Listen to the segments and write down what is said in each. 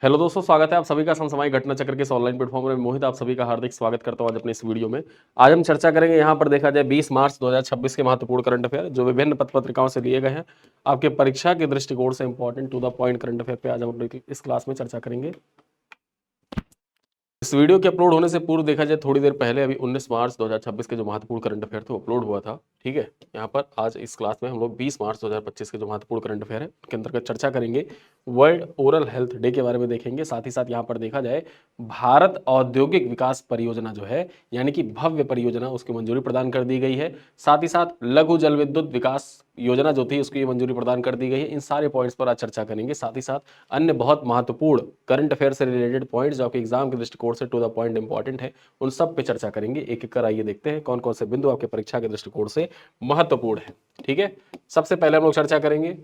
Hello दोस्तों, स्वागत है आप सभी का समसामयिक घटना चक्र के इस ऑनलाइन प्लेटफॉर्म में। मोहित आप सभी का हार्दिक स्वागत करता हूं आज अपने इस वीडियो में। आज हम चर्चा करेंगे यहां पर देखा जाए 20 मार्च 2026 के महत्वपूर्ण करंट अफेयर जो विभिन्न पत्र पत्रिकाओं से लिए गए हैं। आपके परीक्षा के दृष्टिकोण से important to the point current affair पे आज हम अपनी इस क्लास में चर्चा करेंगे। इस वीडियो के अपलोड होने से पूर्व देखा जाए थोड़ी देर पहले अभी 19 मार्च 2026 के जो महत्वपूर्ण करंट अफेयर थे वो अपलोड हुआ था। ठीक है, यहाँ पर आज इस क्लास में हम लोग 20 मार्च 2025 के जो महत्वपूर्ण करंट अफेयर है उनके अंतर्गत चर्चा करेंगे। वर्ल्ड ओरल हेल्थ डे के बारे में देखेंगे। साथ ही साथ यहाँ पर देखा जाए भारत औद्योगिक विकास परियोजना जो है यानी कि भव्य परियोजना उसकी मंजूरी प्रदान कर दी गई है। साथ ही साथ लघु जल विद्युत विकास योजना जो थी उसकी मंजूरी प्रदान कर दी गई है। इन सारे पॉइंट्स पर आज चर्चा करेंगे। साथ ही साथ अन्य बहुत महत्वपूर्ण करंट अफेयर से रिलेटेड पॉइंट्स जो आपके एग्जाम के दृष्टिकोण से टू द पॉइंट इंपॉर्टेंट है उन सब पे चर्चा करेंगे। एक एक कर आइए देखते हैं कौन कौन से बिंदु आपके परीक्षा के दृष्टिकोण से महत्वपूर्ण है। ठीक है, सबसे पहले हम लोग चर्चा करेंगे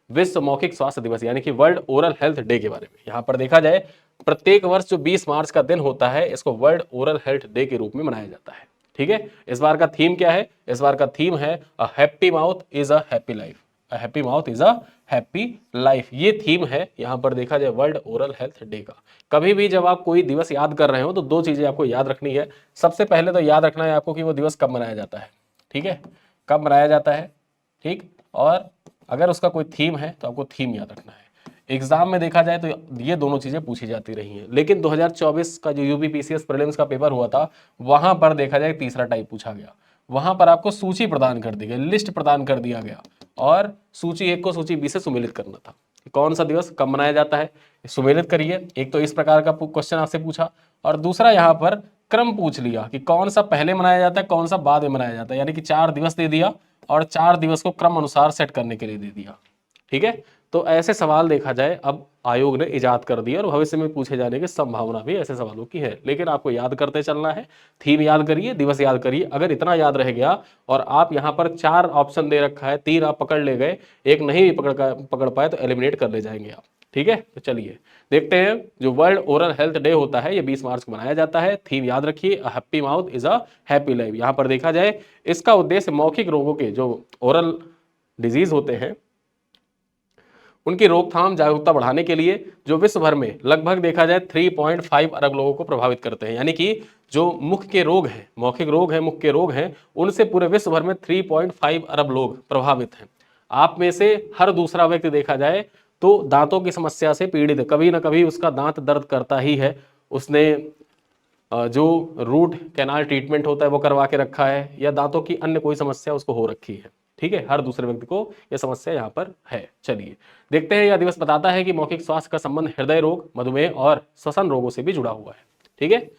विश्व मौखिक स्वास्थ्य दिवस यानी कि वर्ल्ड ओरल हेल्थ डे के बारे में। यहां पर देखा जाए प्रत्येक वर्ष जो 20 मार्च का दिन होता है इसको वर्ल्ड ओरल हेल्थ डे के रूप में मनाया जाता है। ठीक है, इस बार का थीम क्या है? इस बार का थीम है a happy mouth is a happy life. A happy mouth is a happy life, ये थीम है यहां पर देखा जाए वर्ल्ड ओरल हेल्थ डे का। कभी भी जब आप कोई दिवस याद कर रहे हो तो दो चीजें आपको याद रखनी है। सबसे पहले तो याद रखना है आपको कि वो दिवस कब मनाया जाता है। ठीक है, कब मनाया जाता है। ठीक, और अगर उसका कोई थीम है तो आपको थीम याद रखना है। एग्जाम में देखा जाए तो ये दोनों चीजें पूछी जाती रही हैं, लेकिन 2024 का जो यूपीपीसीएस प्रीलिम्स का पेपर हुआ था वहां पर देखा जाए तीसरा टाइप पूछा गया। वहां पर आपको सूची प्रदान कर दी गई, लिस्ट प्रदान कर दिया गया और सूची 1 को सूची बी से सुमेलित करना था। कौन सा दिवस कब मनाया जाता है सुमेलित करिए। एक तो इस प्रकार का क्वेश्चन आपसे पूछा और दूसरा यहाँ पर क्रम पूछ लिया कि कौन सा पहले मनाया जाता है कौन सा बाद में मनाया जाता है, यानी कि 4 दिवस दे दिया और 4 दिवस को क्रम अनुसार सेट करने के लिए दे दिया। ठीक है, तो ऐसे सवाल देखा जाए अब आयोग ने इजाद कर दिया और भविष्य में पूछे जाने की संभावना भी ऐसे सवालों की है, लेकिन आपको याद करते चलना है। थीम याद करिए, दिवस याद करिए। अगर इतना याद रह गया और आप यहाँ पर 4 ऑप्शन दे रखा है, 3 आप पकड़ ले गए, एक नहीं भी पकड़ पाए तो एलिमिनेट कर ले जाएंगे आप। ठीक है, तो चलिए देखते हैं। जो वर्ल्ड ओरल हेल्थ डे होता है ये 20 मार्च को मनाया जाता है। थीम याद रखिए, a happy mouth is a happy life. यहाँ पर देखा जाए इसका उद्देश्य मौखिक रोगों के जो ओरल डिजीज होते हैं उनकी रोकथाम जागरूकता बढ़ाने के लिए जो विश्व भर में लगभग देखा जाए 3.5 अरब लोगों को प्रभावित करते हैं, यानी कि जो मुख के रोग हैं, मौखिक रोग हैं, मुख के रोग हैं, उनसे पूरे विश्व भर में 3.5 अरब लोग प्रभावित हैं। आप में से हर दूसरा व्यक्ति देखा जाए तो दांतों की समस्या से पीड़ित है, कभी ना कभी उसका दांत दर्द करता ही है। उसने जो रूट कैनाल ट्रीटमेंट होता है वो करवा के रखा है या दांतों की अन्य कोई समस्या उसको हो रखी है। ठीक है, हर दूसरे व्यक्ति को यह समस्या यहाँ पर है। चलिए देखते हैं। यह दिवस बताता है कि मौखिक स्वास्थ्य का संबंध हृदय रोग, मधुमेह और श्वसन रोगों से भी जुड़ा हुआ है। ठीक है,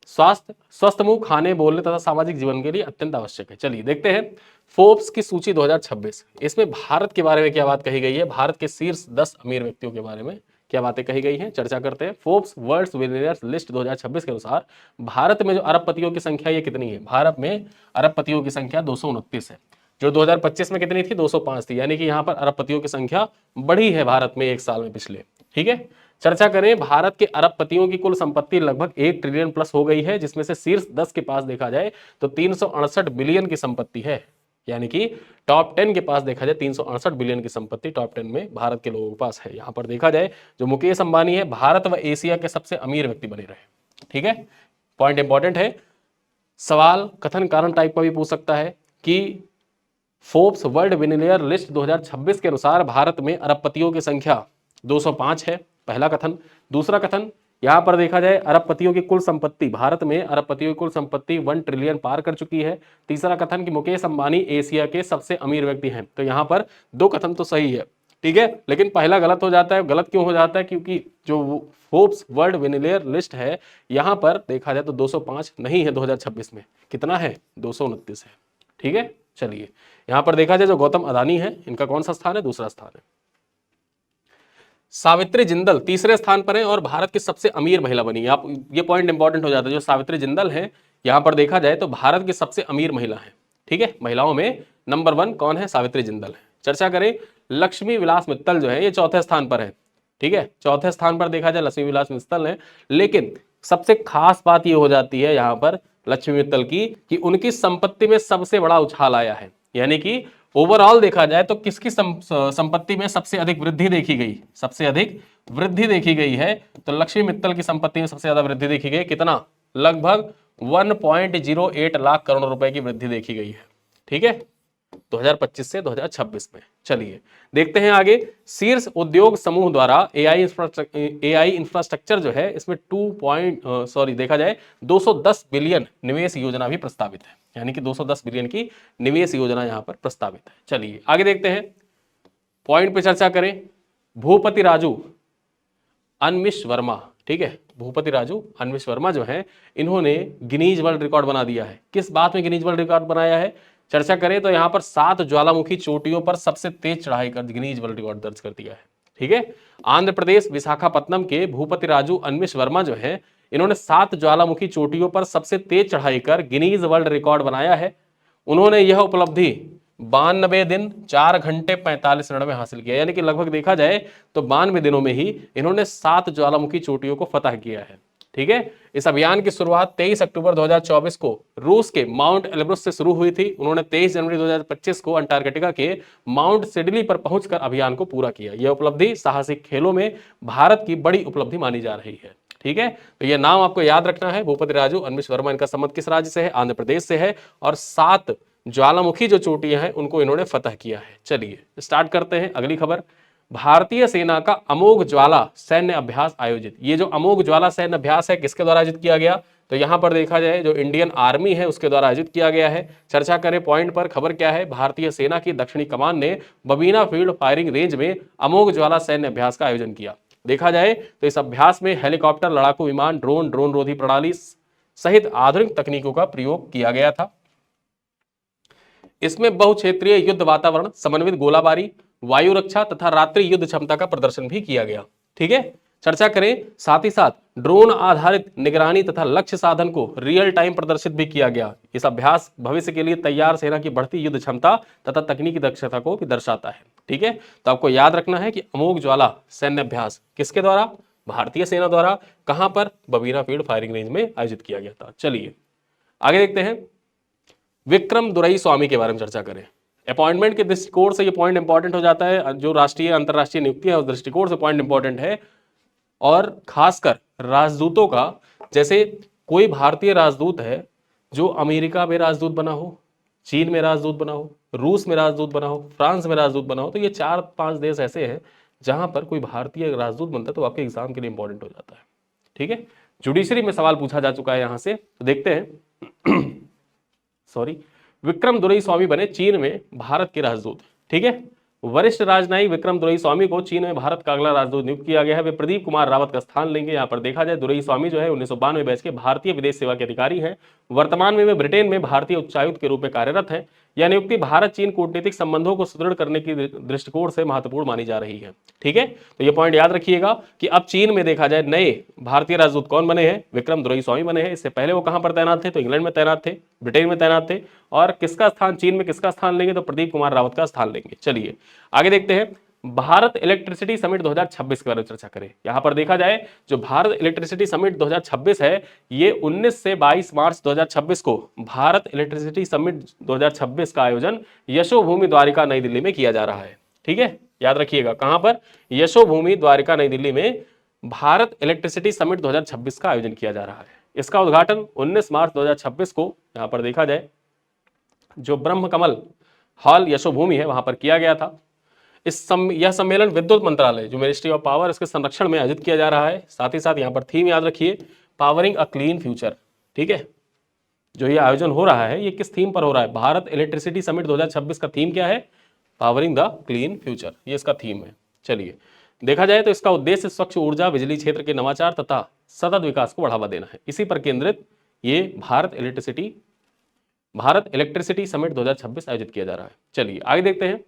स्वास्थ्य स्वस्थ मुंह खाने बोलने तथा सामाजिक जीवन के लिए अत्यंत आवश्यक है। चलिए देखते हैं फोर्ब्स की सूची 2026, इसमें भारत के बारे में क्या बात कही गई है, भारत के शीर्ष 10 अमीर व्यक्तियों के बारे में क्या बातें कही गई हैं, चर्चा करते हैं। फोर्ब्स वर्ल्ड बिलियनियर्स लिस्ट 2026 के अनुसार भारत में जो अरबपतियों की संख्या ये कितनी है? भारत में अरबपतियों की संख्या 229 है। जो 2025 में कितनी थी? 205 थी, यानी कि यहाँ पर अरबपतियों की संख्या बढ़ी है भारत में एक साल में पिछले। ठीक है, चर्चा करें भारत के अरबपतियों की कुल संपत्ति लगभग 1 ट्रिलियन प्लस हो गई है, जिसमें से शीर्ष 10 के पास देखा जाए तो 368 बिलियन की संपत्ति है, यानी कि टॉप 10 के पास देखा जाए 368 बिलियन की संपत्ति टॉप 10 में भारत के लोगों के पास है। यहां पर देखा जाए जो मुकेश अंबानी है भारत व एशिया के सबसे अमीर व्यक्ति बने रहे। ठीक है, पॉइंट इंपॉर्टेंट है। सवाल कथन कारण टाइप का भी पूछ सकता है कि फोर्ब्स वर्ल्ड बिलियनियर लिस्ट 2026 के अनुसार भारत में अरबपतियों की संख्या 205 है, पहला कथन। दूसरा कथन, यहां पर देखा जाए अरबपतियों की कुल संपत्ति, भारत में अरबपतियों की कुल संपत्ति 1 ट्रिलियन पार कर चुकी है। तीसरा कथन कि मुकेश अंबानी एशिया के सबसे अमीर व्यक्ति हैं। तो यहां पर दो कथन तो सही है। ठीक है, लेकिन पहला गलत हो जाता है। गलत क्यों हो जाता है? क्योंकि जो फोर्ब्स वर्ल्ड बिलियनियर लिस्ट है यहां पर देखा जाए तो 205 नहीं है, 2026 में कितना है? 229 है। ठीक है, चलिए यहां पर देखा जाए जो गौतम अदानी है इनका कौन सा स्थान है? दूसरा स्थान है। सावित्री जिंदल तीसरे स्थान पर है और भारत की सबसे अमीर महिला बनी है। आप ये पॉइंट इंपॉर्टेंट हो जाता है। जो सावित्री जिंदल है यहां पर देखा जाए तो भारत की सबसे अमीर महिला है। ठीक है, महिलाओं में नंबर 1 कौन है? सावित्री जिंदल है। चर्चा करें लक्ष्मी विलास मित्तल जो है ये चौथे स्थान पर है। ठीक है, चौथे स्थान पर देखा जाए लक्ष्मी विलास मित्तल है, लेकिन सबसे खास बात ये हो जाती है यहां पर लक्ष्मी मित्तल की कि उनकी संपत्ति में सबसे बड़ा उछाल आया है, यानी कि ओवरऑल देखा जाए तो किसकी संपत्ति में सबसे अधिक वृद्धि देखी गई, सबसे अधिक वृद्धि देखी गई है, तो लक्ष्मी मित्तल की संपत्ति में सबसे ज्यादा वृद्धि देखी गई। कितना? लगभग 1.08 लाख करोड़ रुपए की वृद्धि देखी गई है। ठीक है, 2025 से 2026 में। चलिए देखते हैं आगे। शीर्ष उद्योग समूह द्वारा एआई इंफ्रास्ट्रक्चर जो है इसमें देखा जाए 210 बिलियन निवेश योजना भी प्रस्तावित है, यानी कि 210 बिलियन की निवेश योजना यहां पर प्रस्तावित है। चलिए आगे देखते हैं, पॉइंट पे चर्चा करें। भूपति राजू अनमिश वर्मा, ठीक है, भूपति राजू अनमिश वर्मा जो है इन्होंने गिनीज वर्ल्ड रिकॉर्ड बना दिया है। किस बात में गिनीज वर्ल्ड रिकॉर्ड बनाया है? चर्चा करें तो यहां पर 7 ज्वालामुखी चोटियों पर सबसे तेज चढ़ाई कर गिनीज वर्ल्ड रिकॉर्ड दर्ज कर दिया है। ठीक है, आंध्र प्रदेश विशाखापत्तनम के भूपति राजू अनमिश वर्मा जो है इन्होंने 7 ज्वालामुखी चोटियों पर सबसे तेज चढ़ाई कर गिनीज वर्ल्ड रिकॉर्ड बनाया है। उन्होंने यह उपलब्धि 92 दिन 4 घंटे 45 मिनट में हासिल किया, यानी कि लगभग देखा जाए तो 92 दिनों में ही इन्होंने 7 ज्वालामुखी चोटियों को फतह किया है। ठीक है, इस अभियान की शुरुआत 23 अक्टूबर 2024 को रूस के माउंट एल्ब्रुस से शुरू हुई थी। उन्होंने 23 जनवरी 2025 को अंटार्कटिका के माउंट सिडली पर पहुंचकर अभियान को पूरा किया। यह उपलब्धि साहसिक खेलों में भारत की बड़ी उपलब्धि मानी जा रही है। ठीक है, तो यह नाम आपको याद रखना है, भूपति राजू अनमिश वर्मा। इनका संबंध किस राज्य से है? आंध्र प्रदेश से है, और 7 ज्वालामुखी जो चोटियां हैं उनको इन्होंने फतह किया है। चलिए स्टार्ट करते हैं अगली खबर। भारतीय सेना का अमोघ ज्वाला सैन्य अभ्यास आयोजित। ये जो अमोघ ज्वाला सैन्य अभ्यास है किसके द्वारा आयोजित किया गया? तो यहां पर देखा जाए जो इंडियन आर्मी है उसके द्वारा आयोजित किया गया है। चर्चा करें पॉइंट पर, खबर क्या है? भारतीय सेना की दक्षिणी कमान ने बबीना फील्ड फायरिंग रेंज में अमोघ ज्वाला सैन्य अभ्यास का आयोजन किया। देखा जाए तो इस अभ्यास में हेलीकॉप्टर, लड़ाकू विमान, ड्रोन रोधी प्रणाली सहित आधुनिक तकनीकों का प्रयोग किया गया था। इसमें बहुक्षेत्रीय युद्ध वातावरण, समन्वित गोलाबारी, वायु रक्षा तथा रात्रि युद्ध क्षमता का प्रदर्शन भी किया गया। ठीक है, चर्चा करें साथ ही साथ ड्रोन आधारित निगरानी तथा लक्ष्य साधन को रियल टाइम प्रदर्शित भी किया गया। इस अभ्यास भविष्य के लिए तैयार सेना की बढ़ती युद्ध क्षमता तथा तकनीकी दक्षता को भी दर्शाता है। ठीक है, तो आपको याद रखना है कि अमोघ ज्वाला सैन्य अभ्यास किसके द्वारा? भारतीय सेना द्वारा। कहां पर? बबीना फील्ड फायरिंग रेंज में आयोजित किया गया था। चलिए आगे देखते हैं, विक्रम दुरई स्वामी के बारे में चर्चा करें। अपॉइंटमेंट के दृष्टिकोण से ये पॉइंट इंपॉर्टेंट हो जाता है, जो राष्ट्रीय अंतरराष्ट्रीय नियुक्ति है उस दृष्टिकोण से पॉइंट इंपॉर्टेंट है। और खासकर राजदूतों का, जैसे कोई भारतीय राजदूत है जो अमेरिका में राजदूत बना हो, चीन में राजदूत बना हो, रूस में राजदूत बना हो, फ्रांस में राजदूत बना हो, तो ये 4-5 देश ऐसे हैं जहां पर कोई भारतीय राजदूत बनता है तो आपके एग्जाम के लिए इंपॉर्टेंट हो जाता है। ठीक है, जुडिशरी में सवाल पूछा जा चुका है यहां से, तो देखते हैं। सॉरी, विक्रम दुरई स्वामी बने चीन में भारत के राजदूत। ठीक है, वरिष्ठ राजनयिक विक्रम दुरई स्वामी को चीन में भारत का अगला राजदूत नियुक्त किया गया है। वे प्रदीप कुमार रावत का स्थान लेंगे। यहां पर देखा जाए दुरई स्वामी जो है 1992 बैच के भारतीय विदेश सेवा के अधिकारी हैं। वर्तमान में वे ब्रिटेन में भारतीय उच्चायुक्त के रूप में कार्यरत हैं। यह नियुक्ति भारत चीन कूटनीतिक संबंधों को सुदृढ़ करने की दृष्टिकोण से महत्वपूर्ण मानी जा रही है। ठीक है, तो यह पॉइंट याद रखिएगा कि अब चीन में देखा जाए नए भारतीय राजदूत कौन बने हैं? विक्रम दुरई स्वामी बने हैं। इससे पहले वो कहां पर तैनात थे? तो इंग्लैंड में तैनात थे, ब्रिटेन में तैनात थे। और किसका स्थान चीन में किसका स्थान लेंगे? तो प्रदीप कुमार रावत का स्थान लेंगे। चलिए आगे देखते हैं, भारत इलेक्ट्रिसिटी समिट 2026 के बारे में चर्चा करें। यहां पर देखा जाए जो भारत इलेक्ट्रिसिटी समिट 2026 है, ये 19 से 22 मार्च 2026 को भारत इलेक्ट्रिसिटी समिट 2026 का आयोजन यशोभूमि द्वारिका नई दिल्ली में किया जा रहा है। ठीक है, याद रखिएगा कहां पर? यशोभूमि द्वारिका नई दिल्ली में भारत इलेक्ट्रिसिटी समिट 2026 का आयोजन किया जा रहा है। इसका उद्घाटन 19 मार्च 2026 को यहां पर देखा जाए जो ब्रह्म कमल हॉल यशोभूमि है वहां पर किया गया था। यह सम्मेलन विद्युत मंत्रालय जो मिनिस्ट्री ऑफ पावर इसके संरक्षण में आयोजित किया जा रहा है। साथ ही साथ यहाँ पर थीम याद रखिए, पावरिंग अ क्लीन फ्यूचर। ठीक है, जो ये आयोजन हो रहा है ये किस थीम पर हो रहा है? भारत इलेक्ट्रिसिटी समिट 2026 का थीम क्या है? पावरिंग द क्लीन फ्यूचर, ये इसका थीम है। चलिए देखा जाए तो इसका उद्देश्य स्वच्छ ऊर्जा, बिजली क्षेत्र के नवाचार तथा सतत विकास को बढ़ावा देना है। इसी पर केंद्रित ये भारत इलेक्ट्रिसिटी समिट 2026 आयोजित किया जा रहा है। चलिए आगे देखते हैं,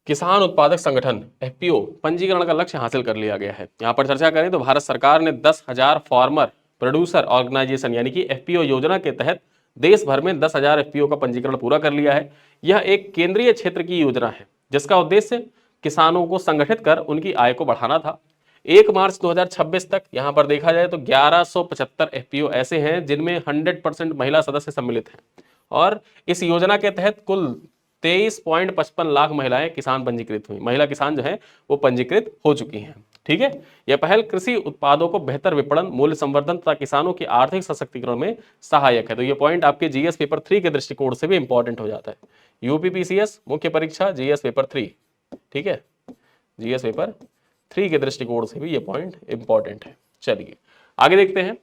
किसान उत्पादक संगठन एफपीओ पंजीकरण का लक्ष्य हासिल कर लिया गया है। यहां पर चर्चा करें तो भारत सरकार ने 10,000 फार्मर प्रोड्यूसर ऑर्गेनाइजेशन यानी कि एफपीओ योजना के तहत देश भर में 10,000 एफपीओ का पंजीकरण पूरा कर लिया है। यह एक केंद्रीय क्षेत्र की योजना है जिसका उद्देश्य किसानों को संगठित कर उनकी आय को बढ़ाना था। 1 मार्च 2026 तक यहां पर देखा जाए तो 1175 एफपीओ ऐसे हैं जिनमें 100% महिला सदस्य सम्मिलित हैं। और इस योजना के तहत कुल 23.55 लाख महिलाएं किसान पंजीकृत हुई, महिला किसान जो है वो पंजीकृत हो चुकी हैं। ठीक है, यह पहल कृषि उत्पादों को बेहतर विपणन, मूल्य संवर्धन तथा किसानों की आर्थिक सशक्तिकरण में सहायक है। तो ये पॉइंट आपके जीएस पेपर 3 के दृष्टिकोण से भी इंपॉर्टेंट हो जाता है। यूपीपीसीएस मुख्य परीक्षा जीएस पेपर 3, ठीक है, जीएस पेपर 3 के दृष्टिकोण से भी ये पॉइंट इंपॉर्टेंट है। चलिए आगे देखते हैं,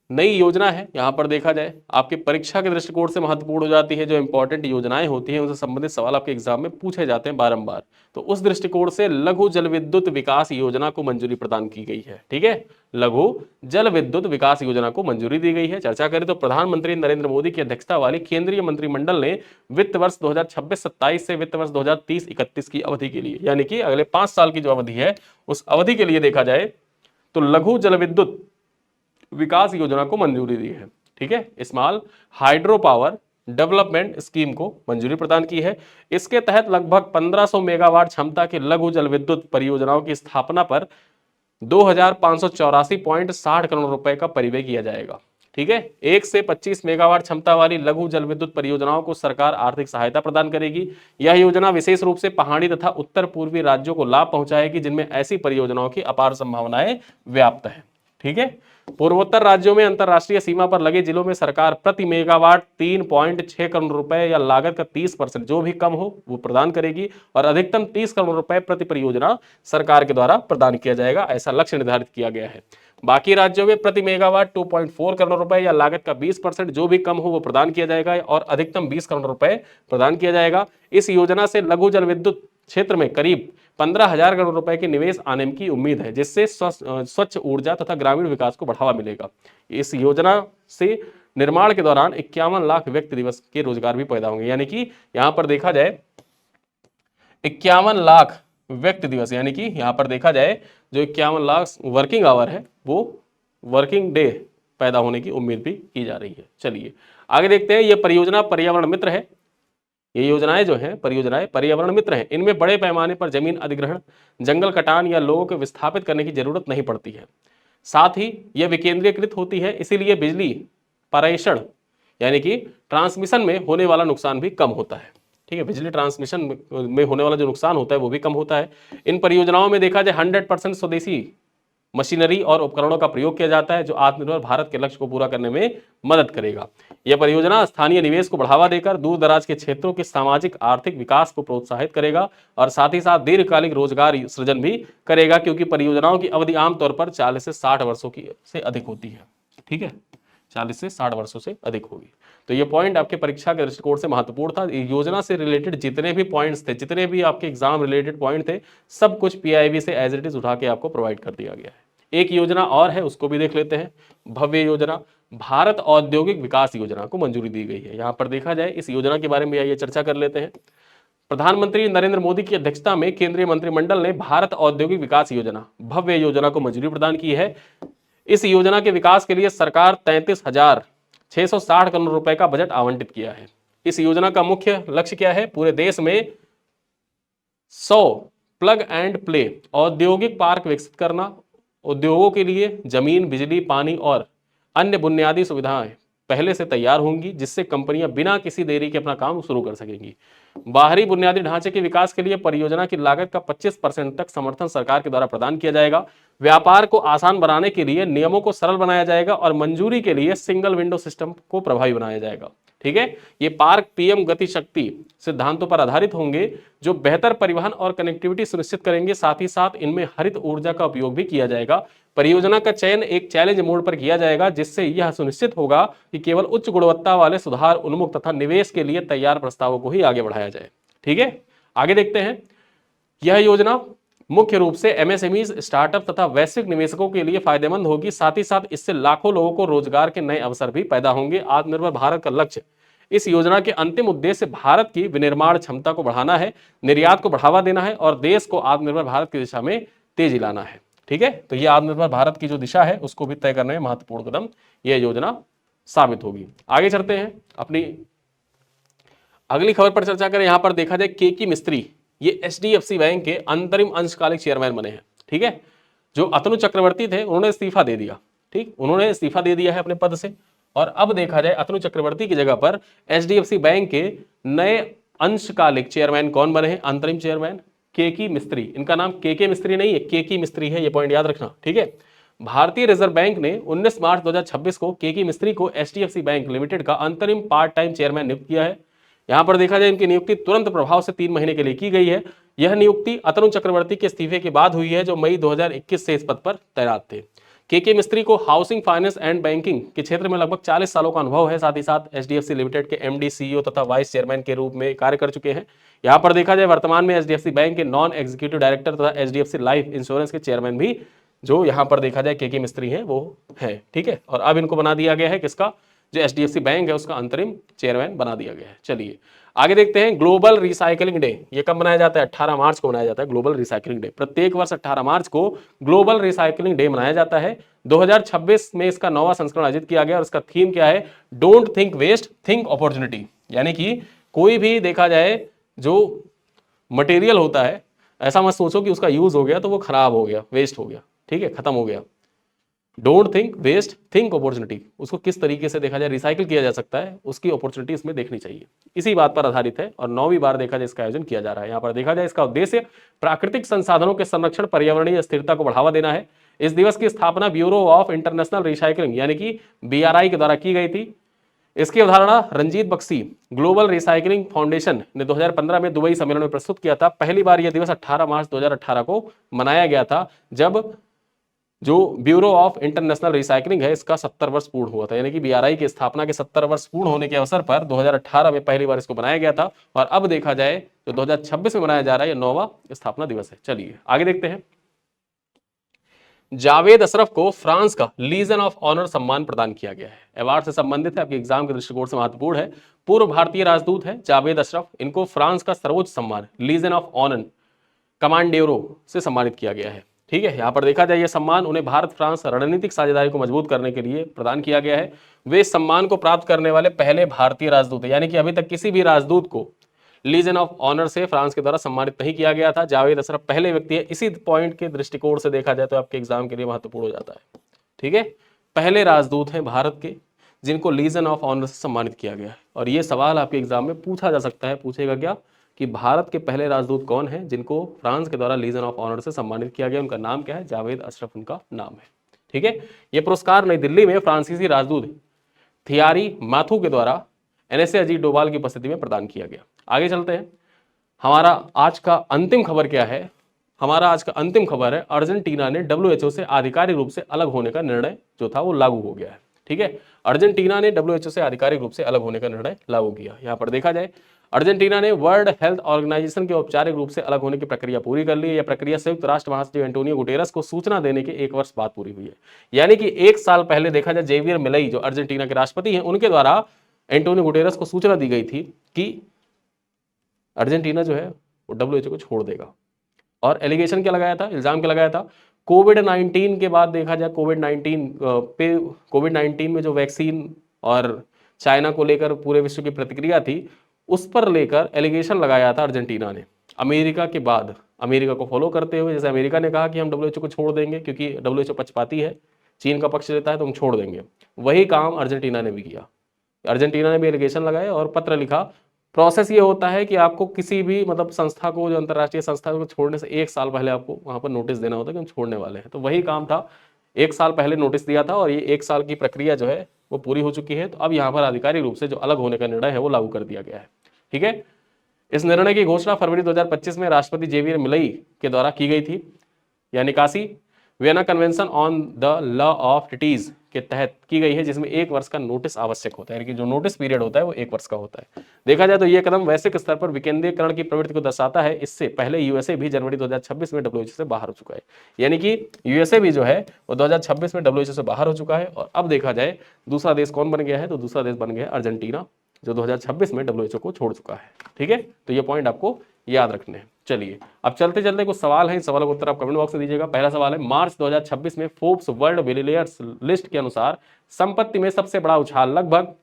नई योजना है, यहां पर देखा जाए आपकी परीक्षा के दृष्टिकोण से महत्वपूर्ण हो जाती है। जो इंपॉर्टेंट योजनाएं होती हैं उनसे संबंधित सवाल आपके एग्जाम में पूछे जाते हैं बारंबार। तो उस दृष्टिकोण से लघु जल विद्युत विकास योजना को मंजूरी प्रदान की गई है। ठीक है, लघु जल विद्युत विकास योजना को मंजूरी दी गई है। चर्चा करें तो प्रधानमंत्री नरेंद्र मोदी की अध्यक्षता वाली केंद्रीय मंत्रिमंडल ने वित्त वर्ष 2026-27 से वित्त वर्ष 2030-31 की अवधि के लिए, यानी कि अगले 5 साल की जो अवधि है उस अवधि के लिए देखा जाए तो लघु जल विद्युत विकास योजना को मंजूरी दी है। ठीक है, small hydro power development scheme को मंजूरी प्रदान की है। इसके तहत लगभग 1500 मेगावाट क्षमता के लघु जल विद्युत परियोजनाओं की स्थापना पर 2584.60 करोड़ रुपए का परिव्यय किया जाएगा। ठीक है, 1 से 25 मेगावाट क्षमता वाली लघु जल विद्युत परियोजनाओं को सरकार आर्थिक सहायता प्रदान करेगी। यह योजना विशेष रूप से पहाड़ी तथा उत्तर पूर्वी राज्यों को लाभ पहुंचाएगी जिनमें ऐसी परियोजनाओं की अपार संभावनाएं व्याप्त है। ठीक है, पूर्वोत्तर राज्यों में अंतरराष्ट्रीय सीमा पर लगे जिलों में सरकार प्रति मेगावाट 3.6 करोड़ रुपए या लागत का 30% जो भी कम हो वो प्रदान करेगी और अधिकतम 30 करोड़ रुपए प्रति परियोजना सरकार के द्वारा प्रदान किया जाएगा, ऐसा लक्ष्य निर्धारित किया गया है। बाकी राज्यों में प्रति मेगावाट 2.4 करोड़ रुपए या लागत का 20% जो भी कम हो वो प्रदान किया जाएगा और अधिकतम 20 करोड़ रुपए प्रदान किया जाएगा। इस योजना से लघु जल विद्युत क्षेत्र में करीब 15,000 करोड़ रुपए के निवेश आने की उम्मीद है, जिससे स्वच्छ ऊर्जा तथा ग्रामीण विकास को बढ़ावा मिलेगा। इस योजना से निर्माण के दौरान 51 लाख व्यक्ति दिवस के रोजगार भी पैदा होंगे, यानी कि यहां पर देखा जाए 51 लाख व्यक्ति दिवस, यानी कि यहां पर देखा जाए जो 51 लाख वर्किंग आवर है वो वर्किंग डे पैदा होने की उम्मीद भी की जा रही है। चलिए आगे देखते हैं, यह परियोजना पर्यावरण मित्र है। ये योजनाएं जो हैं परियोजनाएं पर्यावरण मित्र हैं। इनमें बड़े पैमाने पर जमीन अधिग्रहण, जंगल कटान या लोगों को विस्थापित करने की जरूरत नहीं पड़ती है। साथ ही यह विकेंद्रीकृत होती है, इसीलिए बिजली पारेषण यानी कि ट्रांसमिशन में होने वाला नुकसान भी कम होता है। ठीक है, बिजली ट्रांसमिशन में होने वाला जो नुकसान होता है वो भी कम होता है। इन परियोजनाओं में देखा जाए 100% स्वदेशी मशीनरी और उपकरणों का प्रयोग किया जाता है जो आत्मनिर्भर भारत के लक्ष्य को पूरा करने में मदद करेगा। यह परियोजना स्थानीय निवेश को बढ़ावा देकर दूर दराज के क्षेत्रों के सामाजिक आर्थिक विकास को प्रोत्साहित करेगा और साथ ही साथ दीर्घकालिक रोजगार सृजन भी करेगा, क्योंकि परियोजनाओं की अवधि आमतौर पर 40 से 60 वर्षों की से अधिक होती है। ठीक है, 40 से 60 वर्षों से अधिक होगी। तो ये पॉइंट आपके परीक्षा के दृष्टिकोण से महत्वपूर्ण था। योजना से रिलेटेड जितने भी पॉइंट्स थे, जितने भी आपके एग्जाम रिलेटेड पॉइंट थे, सब कुछ पीआईबी से एज इट इज उठा के आपको प्रोवाइड कर दिया गया है। एक योजना और है, उसको भी देख लेते हैं। भव्य योजना, भारत औद्योगिक विकास योजना को मंजूरी दी गई है। यहां पर देखा जाए इस योजना के बारे में आइए चर्चा कर लेते हैं। प्रधानमंत्री नरेंद्र मोदी की अध्यक्षता में केंद्रीय मंत्रिमंडल ने भारत औद्योगिक विकास योजना भव्य योजना को मंजूरी प्रदान की है। इस योजना के विकास के लिए सरकार 33,660 करोड़ रुपए का बजट आवंटित किया है। इस योजना का मुख्य लक्ष्य क्या है? पूरे देश में 100 प्लग एंड प्ले औद्योगिक पार्क विकसित करना, उद्योगों के लिए जमीन, बिजली, पानी और अन्य बुनियादी सुविधाएं पहले से तैयार होंगी, जिससे कंपनियां बिना किसी देरी के अपना काम शुरू कर सकेंगी। बाहरी बुनियादी ढांचे के विकास के लिए परियोजना की लागत का 25% तक समर्थन सरकार के द्वारा प्रदान किया जाएगा। व्यापार को आसान बनाने के लिए नियमों को सरल बनाया जाएगा और मंजूरी के लिए सिंगल विंडो सिस्टम को प्रभावी बनाया जाएगा। ठीक है, ये पार्क पीएम गति शक्ति सिद्धांतों पर आधारित होंगे जो बेहतर परिवहन और कनेक्टिविटी सुनिश्चित करेंगे। साथ ही साथ इनमें हरित ऊर्जा का उपयोग भी किया जाएगा। परियोजना का चयन एक चैलेंज मोड पर किया जाएगा, जिससे यह सुनिश्चित होगा कि केवल उच्च गुणवत्ता वाले, सुधार उन्मुख तथा निवेश के लिए तैयार प्रस्तावों को ही आगे बढ़ाया जाए। ठीक है, आगे देखते हैं। यह योजना मुख्य रूप से एमएसएमईज, स्टार्टअप तथा वैश्विक निवेशकों के लिए फायदेमंद होगी। साथ ही साथ इससे लाखों लोगों को रोजगार के नए अवसर भी पैदा होंगे। आत्मनिर्भर भारत का लक्ष्य, इस योजना के अंतिम उद्देश्य भारत की विनिर्माण क्षमता को बढ़ाना है, निर्यात को बढ़ावा देना है और देश को आत्मनिर्भर भारत की दिशा में तेजी लाना है। ठीक है, तो यह आत्मनिर्भर भारत की जो दिशा है उसको भी तय करने में महत्वपूर्ण कदम यह योजना साबित होगी। आगे चलते हैं, अपनी अगली खबर पर चर्चा करें। यहां पर देखा जाए केकी मिस्त्री, ये एचडीएफसी बैंक के अंतरिम अंशकालिक चेयरमैन बने हैं। ठीक है, जो अतनु चक्रवर्ती थे उन्होंने इस्तीफा दे दिया। ठीक, उन्होंने इस्तीफा दे दिया है अपने पद से और अब देखा जाए अतनु चक्रवर्ती की जगह पर एचडीएफसी बैंक के नए अंशकालिक चेयरमैन कौन बने हैं, अंतरिम चेयरमैन केकी मिस्त्री। इनका नाम केके मिस्त्री नहीं है, केकी मिस्त्री है, ये पॉइंट याद रखना, ठीक है। भारतीय रिजर्व बैंक ने 19 मार्च 2026 को केकी मिस्त्री को एचडीएफसी बैंक लिमिटेड का अंतरिम पार्ट टाइम चेयरमैन नियुक्त किया है। यहां पर देखा जाए इनकी नियुक्ति तुरंत प्रभाव से 3 महीने के लिए की गई है। यह नियुक्ति अतनु चक्रवर्ती के इस्तीफे के बाद हुई है, जो मई 2021 से इस पद पर तैनात थे। केके मिस्त्री को हाउसिंग फाइनेंस एंड बैंकिंग के क्षेत्र में लगभग 40 सालों का अनुभव है। साथ ही साथ एचडीएफसी लिमिटेड के एमडी, सीईओ तथा वाइस चेयरमैन के रूप में कार्य कर चुके हैं। यहां पर देखा जाए वर्तमान में एचडीएफसी बैंक के नॉन एग्जीक्यूटिव डायरेक्टर तथा एचडीएफसी लाइफ इंश्योरेंस के चेयरमैन भी जो यहां पर देखा जाए केके मिस्त्री हैं वो है, ठीक है। और अब इनको बना दिया गया है किसका, जो एचडीएफसी बैंक है उसका अंतरिम चेयरमैन बना दिया गया है। चलिए आगे देखते हैं। ग्लोबल रिसाइकलिंग डे ये कब मनाया जाता है, 18 मार्च को मनाया जाता है ग्लोबल रिसाइकलिंग डे। प्रत्येक वर्ष 18 मार्च को ग्लोबल रिसाइकलिंग डे मनाया जाता है। 2026 में इसका 9वां संस्करण आयोजित किया गया और इसका थीम क्या है, don't think waste think opportunity. यानी कि कोई भी देखा जाए जो मटेरियल होता है ऐसा मत सोचो कि उसका यूज हो गया तो वो खराब हो गया, वेस्ट हो गया, ठीक है, खत्म हो गया। Don't think waste think opportunity, उसको किस तरीके से देखा जाए रिसाइकिल किया जा सकता है, उसकी अपॉर्चुनिटी इसमें देखनी चाहिए। इसी बात पर आधारित है और 9वीं बार देखा जाए इसका आयोजन किया जा रहा है। यहाँ पर देखा जाए इसका उद्देश्य प्राकृतिक संसाधनों के संरक्षण, पर्यावरणीय स्थिरता को बढ़ावा देना है। इस दिवस की स्थापना ब्यूरो ऑफ इंटरनेशनल रिसाइकलिंग यानी कि बीआरआई के द्वारा की गई थी। इसकी अवधारणा Ranjit Bakshi global recycling foundation ने 2015 में दुबई सम्मेलन में प्रस्तुत किया था। पहली बार यह दिवस 18 मार्च 2018 को मनाया गया था, जब जो ब्यूरो ऑफ इंटरनेशनल रिसाइकलिंग है इसका 70 वर्ष पूर्ण हुआ था। यानी कि बीआरआई की स्थापना के 70 वर्ष पूर्ण होने के अवसर पर 2018 में पहली बार इसको बनाया गया था और अब देखा जाए जो 2026 में मनाया जा रहा है, यह 9वां स्थापना दिवस है। चलिए आगे देखते हैं। जावेद अशरफ को फ्रांस का लीजन ऑफ ऑनर सम्मान प्रदान किया गया है। अवार्ड से संबंधित है, आपके एग्जाम के दृष्टिकोण से महत्वपूर्ण है। पूर्व भारतीय राजदूत है जावेद अशरफ, इनको फ्रांस का सर्वोच्च सम्मान लीजन ऑफ ऑनर कमांडेरो से सम्मानित किया गया है, ठीक है। यहां पर देखा जाए यह सम्मान उन्हें भारत फ्रांस रणनीतिक साझेदारी को मजबूत करने के लिए प्रदान किया गया है। वे इस सम्मान को प्राप्त करने वाले पहले भारतीय राजदूत है, यानी कि अभी तक किसी भी राजदूत को लीजन ऑफ ऑनर से फ्रांस के द्वारा सम्मानित नहीं किया गया था। जावेद अशरफ पहले व्यक्ति है। इसी पॉइंट के दृष्टिकोण से देखा जाए तो आपके एग्जाम के लिए महत्वपूर्ण हो जाता है, ठीक है। पहले राजदूत हैं भारत के जिनको लीजन ऑफ ऑनर से सम्मानित किया गया है। और ये सवाल आपके एग्जाम में पूछा जा सकता है, पूछेगा क्या कि भारत के पहले राजदूत कौन है जिनको फ्रांस के द्वारा लीजन ऑफ ऑनर से सम्मानित किया गया, उनका नाम क्या है, जावेद अशरफ उनका नाम है, ठीक है। यह पुरस्कार नई दिल्ली में फ्रांसीसी राजदूत थियारी माथू के द्वारा एनएसए अजीत डोभाल की उपस्थिति में प्रदान किया गया। आगे चलते हैं। हमारा आज का अंतिम खबर क्या है, हमारा आज का अंतिम खबर है अर्जेंटीना ने डब्ल्यूएचओ से आधिकारिक रूप से अलग होने का निर्णय जो था वो लागू हो गया है, ठीक है। अर्जेंटीना ने डब्ल्यूएचओ से आधिकारिक रूप से अलग होने का निर्णय लागू किया। यहां पर देखा जाए अर्जेंटीना ने वर्ल्ड हेल्थ ऑर्गेनाइजेशन के औपचारिक रूप से अलग होने की प्रक्रिया पूरी कर ली है। यह प्रक्रिया संयुक्त राष्ट्र महासचिव एंटोनियो गुटेरस को सूचना देने के 1 वर्ष बाद पूरी हुई है। यानी कि 1 साल पहले देखा जाए जेवियर मिलई जो अर्जेंटीना के राष्ट्रपति हैं उनके द्वारा एंटोनियो गुटेरस को सूचना दी गई थी कि अर्जेंटीना जो है वो डब्ल्यूएचओ को छोड़ देगा। और एलिगेशन क्या लगाया था, इल्जाम क्या लगाया था, कोविड-19 के बाद देखा जाए कोविड-19 में जो वैक्सीन और चाइना को लेकर पूरे विश्व की प्रतिक्रिया थी उस पर लेकर एलिगेशन लगाया था अर्जेंटीना ने। अमेरिका के बाद अमेरिका को फॉलो करते हुए, जैसे अमेरिका ने कहा कि हम डब्ल्यूएचओ को छोड़ देंगे क्योंकि डब्ल्यूएचओ पक्षपाती है, चीन का पक्ष लेता है तो हम छोड़ देंगे, वही काम अर्जेंटीना ने भी किया। अर्जेंटीना ने भी एलिगेशन लगाए और पत्र लिखा। प्रोसेस ये होता है कि आपको किसी भी मतलब संस्था को, जो अंतर्राष्ट्रीय संस्था को छोड़ने से 1 साल पहले आपको वहां पर नोटिस देना होता है कि हम छोड़ने वाले हैं। तो वही काम था, 1 साल पहले नोटिस दिया था और ये 1 साल की प्रक्रिया जो है वो पूरी हो चुकी है। तो अब यहाँ पर आधिकारिक रूप से जो अलग होने का निर्णय है वो लागू कर दिया गया है, ठीक है। इस निर्णय की घोषणा फरवरी 2025 में राष्ट्रपति जेवियर मिलई के द्वारा की गई थी, यानी निकासी Vienna convention on the law of treaties के तहत की गई है, जिसमें 1 वर्ष का नोटिस आवश्यक होता है, यानी कि जो नोटिस पीरियड होता है वो 1 वर्ष का होता है। देखा जाए तो ये कदम वैश्विक स्तर पर विकेंद्रीकरण की प्रवृत्ति को दर्शाता है। इससे पहले यूएसए भी जनवरी 2026 में डब्ल्यूएचओ से बाहर हो चुका है, यानी कि यूएसए भी जो है वो 2026 में डब्ल्यूएचओ से बाहर हो चुका है। और अब देखा जाए दूसरा देश कौन बन गया है, तो दूसरा देश बन गया है अर्जेंटीना, जो 2026 में डब्ल्यूएचओ को छोड़ चुका है, ठीक है। तो ये पॉइंट आपको याद रखने हैं। चलिए अब चलते चलते कुछ सवाल हैं, इन सवालों का उत्तर आप कमेंट बॉक्स में दीजिएगा। पहला सवाल है, मार्च 2026 में फोर्ब्स वर्ल्ड बिलियनियर्स लिस्ट के अनुसार संपत्ति में सबसे बड़ा उछाल लगभग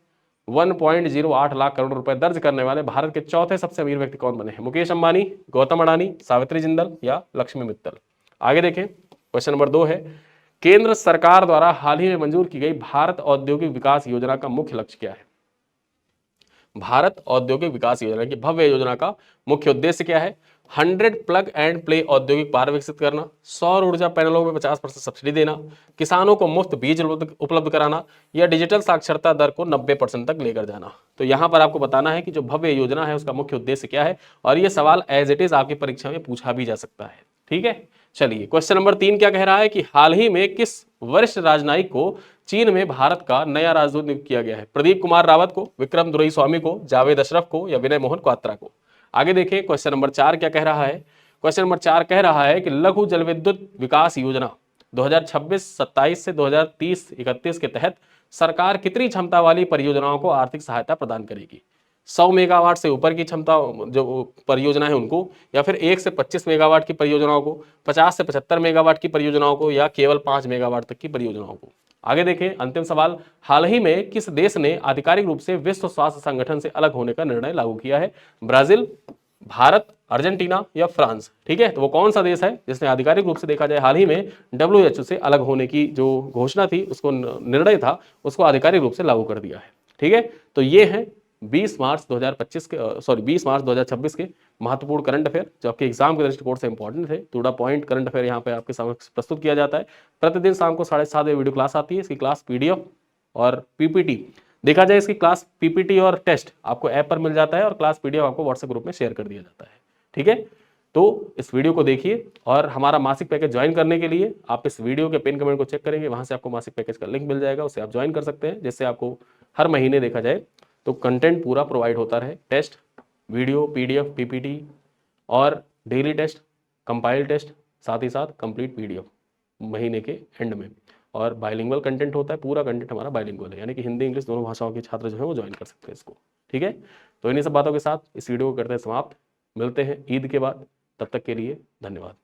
1.08 लाख करोड़ रुपए दर्ज करने वाले भारत के चौथे सबसे अमीर व्यक्ति कौन बने हैं? मुकेश अंबानी, गौतम अडानी, सावित्री जिंदल या लक्ष्मी मित्तल। आगे देखें, क्वेश्चन नंबर 2 है, केंद्र सरकार द्वारा हाल ही में मंजूर की गई भारत औद्योगिक विकास योजना का मुख्य लक्ष्य क्या है? भारत औद्योगिक विकास योजना की भव्य योजना का मुख्य उद्देश्य क्या है? 100 प्लग एंड प्ले औद्योगिक पार्क विकसित करना, सौर ऊर्जा पैनलों में 50% सब्सिडी देना, किसानों को मुफ्त बीज उपलब्ध कराना, या डिजिटल साक्षरता दर को 90% तक लेकर जाना। तो यहां पर आपको बताना है कि जो भव्य योजना है उसका मुख्य उद्देश्य क्या है, और यह सवाल एज इट इज आपकी परीक्षा में पूछा भी जा सकता है। ठीक है, चलिए क्वेश्चन नंबर 3 क्या कह रहा है कि हाल ही में किस वरिष्ठ राजनयिक को चीन में भारत का नया राजदूत नियुक्त किया गया है? प्रदीप कुमार रावत को, विक्रम दुरईस्वामी को, जावेद अशरफ को, या विनय मोहन क्वात्रा को? आगे देखिए क्वेश्चन नंबर 4 क्या कह रहा है। क्वेश्चन नंबर 4 कह रहा है कि लघु जलविद्युत विकास योजना 2026-27 से 2030-31 के तहत सरकार कितनी क्षमता वाली परियोजनाओं को आर्थिक सहायता प्रदान करेगी? 100 मेगावाट से ऊपर की क्षमता जो परियोजना है उनको, या फिर 1 से 25 मेगावाट की परियोजनाओं को, 50 से 75 मेगावाट की परियोजनाओं को, या केवल 5 मेगावाट तक की परियोजनाओं को? आगे देखें अंतिम सवाल, हाल ही में किस देश ने आधिकारिक रूप से विश्व स्वास्थ्य संगठन से अलग होने का निर्णय लागू किया है? ब्राजील, भारत, अर्जेंटीना, या फ्रांस? ठीक है, तो वो कौन सा देश है जिसने आधिकारिक रूप से देखा जाए हाल ही में WHO से अलग होने की जो घोषणा थी, उसको निर्णय था, उसको आधिकारिक रूप से लागू कर दिया है। ठीक है, तो ये है 20 मार्च 2026 के महत्वपूर्ण करंट अफेयर जो आपके एग्जाम के दृष्टिकोण से इंपॉर्टेंट थे। थोड़ा पॉइंट करंट अफेयर यहाँ पे आपके सामने प्रस्तुत किया जाता है। प्रतिदिन शाम को 7:30 बजे वीडियो क्लास आती है। इसकी क्लास PDF और PPT देखा जाए, इसकी क्लास PPT और टेस्ट आपको ऐप पर मिल जाता है, और क्लास PDF आपको व्हाट्सएप ग्रुप में शेयर कर दिया जाता है। ठीक है, तो इस वीडियो को देखिए, और हमारा मासिक पैकेज ज्वाइन करने के लिए आप इस वीडियो के पिन कमेंट को चेक करेंगे, वहां से आपको मासिक पैकेज का लिंक मिल जाएगा, उससे आप ज्वाइन कर सकते हैं, जिससे आपको हर महीने देखा जाए तो कंटेंट पूरा प्रोवाइड होता रहे। टेस्ट, वीडियो, PDF, PPT और डेली टेस्ट, कंपाइल टेस्ट, साथ ही साथ कंप्लीट PDF महीने के एंड में। और बाइलिंगुअल कंटेंट होता है, पूरा कंटेंट हमारा बाइलिंगुअल है, यानी कि हिंदी इंग्लिश दोनों भाषाओं के छात्र जो है वो ज्वाइन कर सकते हैं इसको। ठीक है, तो इन्हीं सब बातों के साथ इस वीडियो को करते हैं समाप्त। मिलते हैं ईद के बाद, तब तक के लिए धन्यवाद।